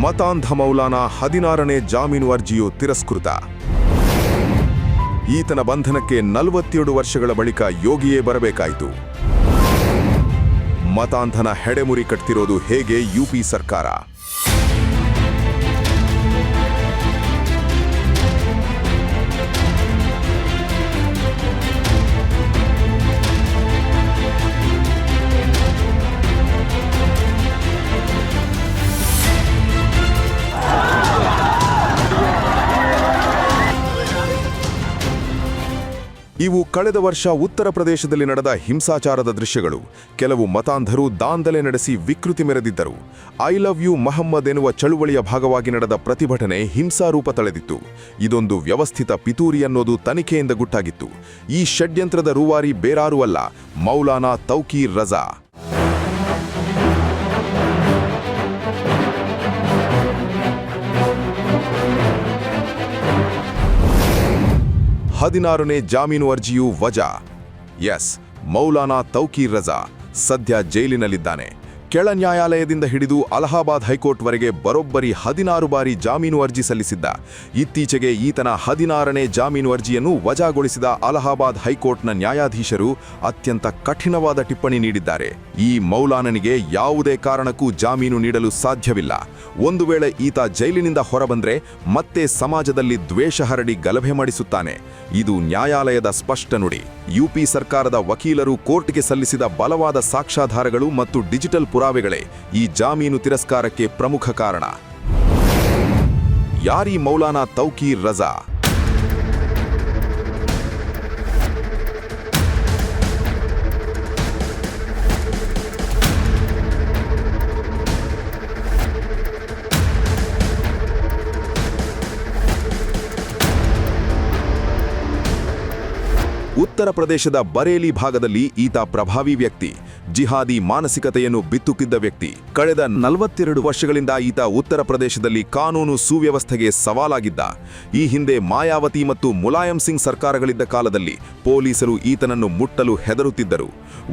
ಮತಾಂಧ ಮೌಲಾನಾ 16ನೇ ಜಾಮೀನು ಅರ್ಜಿಯು ತಿರಸ್ಕೃತ. ಈತನ ಬಂಧನಕ್ಕೆ 47 ವರ್ಷಗಳ ಬಳಿಕ ಯೋಗಿಯೇ ಬರಬೇಕಾಯಿತು. ಮತಾಂಧನ ಹೆಡೆಮುರಿ ಕಟ್ತಿರೋದು ಹೇಗೆ ಯುಪಿ ಸರ್ಕಾರ? ಇವು ಕಳೆದ ವರ್ಷ ಉತ್ತರ ಪ್ರದೇಶದಲ್ಲಿ ನಡೆದ ಹಿಂಸಾಚಾರದ ದೃಶ್ಯಗಳು. ಕೆಲವು ಮತಾಂಧರು ದಾಂಧಲೆ ನಡೆಸಿ ವಿಕೃತಿ ಮೆರೆದಿದ್ದರು. ಐ ಲವ್ ಯು ಮೊಹಮ್ಮದ್ ಎನ್ನುವ ಚಳುವಳಿಯ ಭಾಗವಾಗಿ ನಡೆದ ಪ್ರತಿಭಟನೆ ಹಿಂಸಾರೂಪ ತಳೆದಿತ್ತು. ಇದೊಂದು ವ್ಯವಸ್ಥಿತ ಪಿತೂರಿ ಅನ್ನೋದು ತನಿಖೆಯಿಂದ ಗುಟ್ಟಾಗಿತ್ತು. ಈ ಷಡ್ಯಂತ್ರದ ರೂವಾರಿ ಬೇರಾರೂ ಅಲ್ಲ, ಮೌಲಾನಾ ತೌಕೀರ್ ರಜಾ. ಹದಿನಾರನೇ ಜಾಮೀನು ಅರ್ಜಿಯು ವಜಾ. ಎಸ್, ಮೌಲಾನಾ ತೌಕೀರ್ ರಜಾ ಸದ್ಯ ಜೈಲಿನಲ್ಲಿದ್ದಾನೆ. ಕೆಳ ನ್ಯಾಯಾಲಯದಿಂದ ಹಿಡಿದು ಅಲಹಾಬಾದ್ ಹೈಕೋರ್ಟ್ವರೆಗೆ ಬರೋಬ್ಬರಿ 16 ಬಾರಿ ಜಾಮೀನು ಅರ್ಜಿ ಸಲ್ಲಿಸಿದ್ದ. ಇತ್ತೀಚೆಗೆ ಈತನ 16ನೇ ಜಾಮೀನು ಅರ್ಜಿಯನ್ನು ವಜಾಗೊಳಿಸಿದ ಅಲಹಾಬಾದ್ ಹೈಕೋರ್ಟ್ನ ನ್ಯಾಯಾಧೀಶರು ಅತ್ಯಂತ ಕಠಿಣವಾದ ಟಿಪ್ಪಣಿ ನೀಡಿದ್ದಾರೆ. ಈ ಮೌಲಾನನಿಗೆ ಯಾವುದೇ ಕಾರಣಕ್ಕೂ ಜಾಮೀನು ನೀಡಲು ಸಾಧ್ಯವಿಲ್ಲ. ಒಂದು ವೇಳೆ ಈತ ಜೈಲಿನಿಂದ ಹೊರಬಂದ್ರೆ ಮತ್ತೆ ಸಮಾಜದಲ್ಲಿ ದ್ವೇಷ ಹರಡಿ ಗಲಭೆ ಮಾಡಿಸುತ್ತಾನೆ. ಇದು ನ್ಯಾಯಾಲಯದ ಸ್ಪಷ್ಟ ನುಡಿ. ಯುಪಿ ಸರ್ಕಾರದ ವಕೀಲರು ಕೋರ್ಟ್ಗೆ ಸಲ್ಲಿಸಿದ ಬಲವಾದ ಸಾಕ್ಷ್ಯಾಧಾರಗಳು ಮತ್ತು ಡಿಜಿಟಲ್ ಪುರಾವೆಗಳೇ ಈ ಜಾಮೀನು ತಿರಸ್ಕಾರಕ್ಕೆ ಪ್ರಮುಖ ಕಾರಣ. ಯಾರೀ ಮೌಲಾನಾ ತೌಕೀರ್ ರಜಾ? ಉತ್ತರ ಪ್ರದೇಶದ ಬರೇಲಿ ಭಾಗದಲ್ಲಿ ಈತ ಪ್ರಭಾವಿ ವ್ಯಕ್ತಿ, ಜಿಹಾದಿ ಮಾನಸಿಕತೆಯನ್ನು ಬಿತ್ತುತ್ತಿದ್ದ ವ್ಯಕ್ತಿ. ಕಳೆದ 42 ವರ್ಷಗಳಿಂದ ಈತ ಉತ್ತರ ಪ್ರದೇಶದಲ್ಲಿ ಕಾನೂನು ಸುವ್ಯವಸ್ಥೆಗೆ ಸವಾಲಾಗಿದ್ದ. ಈ ಹಿಂದೆ ಮಾಯಾವತಿ ಮತ್ತು ಮುಲಾಯಂ ಸಿಂಗ್ ಸರ್ಕಾರಗಳಿದ್ದ ಕಾಲದಲ್ಲಿ ಪೊಲೀಸರು ಈತನನ್ನು ಮುಟ್ಟಲು ಹೆದರುತ್ತಿದ್ದರು.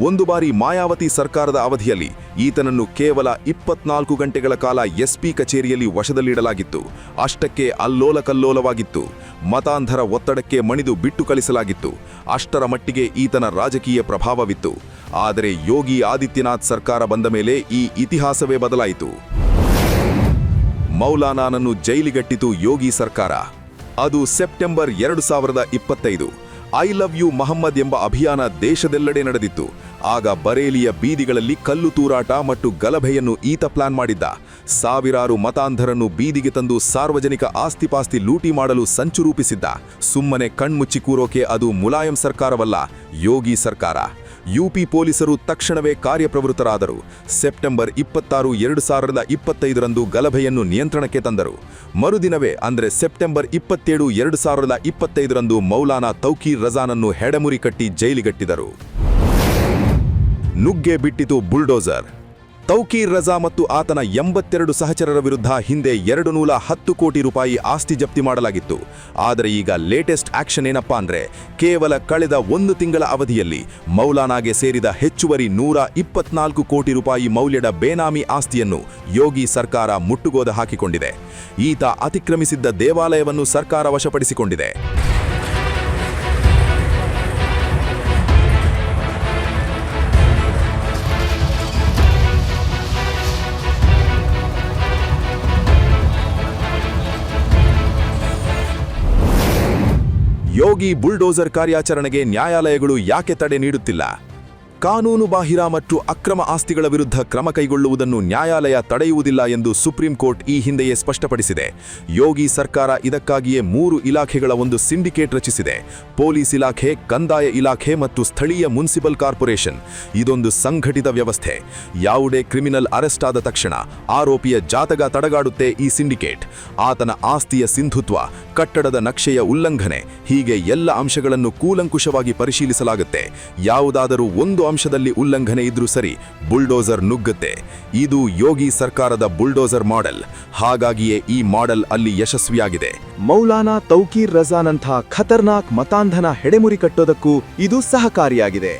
ಒಂದು ಬಾರಿ ಮಾಯಾವತಿ ಸರ್ಕಾರದ ಅವಧಿಯಲ್ಲಿ ಈತನನ್ನು ಕೇವಲ 24 ಗಂಟೆಗಳ ಕಾಲ ಎಸ್ಪಿ ಕಚೇರಿಯಲ್ಲಿ ವಶದಲ್ಲಿಡಲಾಗಿತ್ತು. ಅಷ್ಟಕ್ಕೆ ಅಲ್ಲೋಲಕಲ್ಲೋಲವಾಗಿತ್ತು. ಮತಾಂಧರ ಒತ್ತಡಕ್ಕೆ ಮಣಿದು ಬಿಟ್ಟು ಕಳಿಸಲಾಗಿತ್ತು. ಅಷ್ಟರ ಮಟ್ಟಿಗೆ ಈತನ ರಾಜಕೀಯ ಪ್ರಭಾವವಿತ್ತು. ಆದರೆ ಯೋಗಿ ಆದಿತ್ಯನಾಥ್ ಸರ್ಕಾರ ಬಂದ ಮೇಲೆ ಈ ಇತಿಹಾಸವೇ ಬದಲಾಯಿತು. ಮೌಲಾನಾನನ್ನು ಜೈಲಿಗಟ್ಟಿತು ಯೋಗಿ ಸರ್ಕಾರ. ಅದು September 2025. I love you Mohammad ಎಂಬ ಅಭಿಯಾನ ದೇಶದೆಲ್ಲೆಡೆ ನಡೆದಿತ್ತು. ಆಗ ಬರೇಲಿಯ ಬೀದಿಗಳಲ್ಲಿ ಕಲ್ಲು ತೂರಾಟ ಮತ್ತು ಗಲಭೆಯನ್ನು ಈತ ಪ್ಲಾನ್ ಮಾಡಿದ್ದ. ಸಾವಿರಾರು ಮತಾಂಧರನ್ನು ಬೀದಿಗೆ ತಂದು ಸಾರ್ವಜನಿಕ ಆಸ್ತಿಪಾಸ್ತಿ ಲೂಟಿ ಮಾಡಲು ಸಂಚು ರೂಪಿಸಿದ್ದ. ಸುಮ್ಮನೆ ಕಣ್ಮುಚ್ಚಿ ಕೂರೋಕೆ ಅದು ಮುಲಾಯಂ ಸರ್ಕಾರವಲ್ಲ, ಯೋಗಿ ಸರ್ಕಾರ. ಯುಪಿ ಪೊಲೀಸರು ತಕ್ಷಣವೇ ಕಾರ್ಯಪ್ರವೃತ್ತರಾದರು. ಸೆಪ್ಟೆಂಬರ್ 26, 2025ರಂದು ಗಲಭೆಯನ್ನು ನಿಯಂತ್ರಣಕ್ಕೆ ತಂದರು. ಮರುದಿನವೇ ಅಂದರೆ ಸೆಪ್ಟೆಂಬರ್ 27, 2025ರಂದು ಮೌಲಾನಾ ತೌಕೀರ್ ರಜಾನನ್ನು ಹೆಡೆಮುರಿ ಕಟ್ಟಿ ಜೈಲಿಗಟ್ಟಿದರು. ನುಗ್ಗೆ ಬಿಟ್ಟಿತು ಬುಲ್ಡೋಸರ್. ತೌಕೀರ್ ರಜಾ ಮತ್ತು ಆತನ 82 ಸಹಚರರ ವಿರುದ್ಧ ಹಿಂದೆ 210 ಕೋಟಿ ರೂಪಾಯಿ ಆಸ್ತಿ ಜಪ್ತಿ ಮಾಡಲಾಗಿತ್ತು. ಆದರೆ ಈಗ ಲೇಟೆಸ್ಟ್ ಆಕ್ಷನ್ ಏನಪ್ಪಾ ಅಂದ್ರೆ, ಕೇವಲ ಕಳೆದ 1 ತಿಂಗಳ ಅವಧಿಯಲ್ಲಿ ಮೌಲಾನಾಗೆ ಸೇರಿದ ಹೆಚ್ಚುವರಿ 124 ಕೋಟಿ ರೂಪಾಯಿ ಮೌಲ್ಯದ ಬೇನಾಮಿ ಆಸ್ತಿಯನ್ನು ಯೋಗಿ ಸರ್ಕಾರ ಮುಟ್ಟುಗೋದ ಹಾಕಿಕೊಂಡಿದೆ. ಈತ ಅತಿಕ್ರಮಿಸಿದ್ದ ದೇವಾಲಯವನ್ನು ಸರ್ಕಾರ ವಶಪಡಿಸಿಕೊಂಡಿದೆ. ಯೋಗಿ ಬುಲ್ಡೋಸರ್ ಕಾರ್ಯಾಚರಣೆಗೆ ನ್ಯಾಯಾಲಯಗಳು ಯಾಕೆ ತಡೆ ನೀಡುತ್ತಿಲ್ಲ? ಕಾನೂನು ಬಾಹಿರ ಮತ್ತು ಅಕ್ರಮ ಆಸ್ತಿಗಳ ವಿರುದ್ಧ ಕ್ರಮ ಕೈಗೊಳ್ಳುವುದನ್ನು ನ್ಯಾಯಾಲಯ ತಡೆಯುವುದಿಲ್ಲ ಎಂದು ಸುಪ್ರೀಂ ಕೋರ್ಟ್ ಈ ಹಿಂದೆಯೇ ಸ್ಪಷ್ಟಪಡಿಸಿದೆ. ಯೋಗಿ ಸರ್ಕಾರ ಇದಕ್ಕಾಗಿಯೇ 3 ಇಲಾಖೆಗಳ ಒಂದು ಸಿಂಡಿಕೇಟ್ ರಚಿಸಿದೆ: ಪೊಲೀಸ್ ಇಲಾಖೆ, ಕಂದಾಯ ಇಲಾಖೆ ಮತ್ತು ಸ್ಥಳೀಯ ಮುನ್ಸಿಪಲ್ ಕಾರ್ಪೊರೇಷನ್. ಇದೊಂದು ಸಂಘಟಿತ ವ್ಯವಸ್ಥೆ. ಯಾವುದೇ ಕ್ರಿಮಿನಲ್ ಅರೆಸ್ಟ್ ಆದ ತಕ್ಷಣ ಆರೋಪಿಯ ಜಾತಕ ತಡಗಾಡುತ್ತೆ ಈ ಸಿಂಡಿಕೇಟ್. ಆತನ ಆಸ್ತಿಯ ಸಿಂಧುತ್ವ, ಕಟ್ಟಡದ ನಕ್ಷೆಯ ಉಲ್ಲಂಘನೆ, ಹೀಗೆ ಎಲ್ಲ ಅಂಶಗಳನ್ನು ಕೂಲಂಕುಷವಾಗಿ ಪರಿಶೀಲಿಸಲಾಗುತ್ತೆ. ಯಾವುದಾದರೂ ಒಂದು ಅಂಶದಲ್ಲಿ ಉಲ್ಲಂಘನೆ ಇದ್ರೂ ಸರಿ, ಬುಲ್ಡೋಸರ್ ನುಗ್ಗುತ್ತೆ. ಇದು ಯೋಗಿ ಸರ್ಕಾರದ ಬುಲ್ಡೋಸರ್ ಮಾಡೆಲ್. ಹಾಗಾಗಿಯೇ ಈ ಮಾಡೆಲ್ ಅಲ್ಲಿ ಯಶಸ್ವಿಯಾಗಿದೆ. ಮೌಲಾನಾ ತೌಕೀರ್ ರಜಾನಂಥ ಖತರ್ನಾಕ್ ಮತಾಂಧನ ಹೆಡೆಮುರಿ ಕಟ್ಟೋದಕ್ಕೂ ಇದು ಸಹಕಾರಿಯಾಗಿದೆ.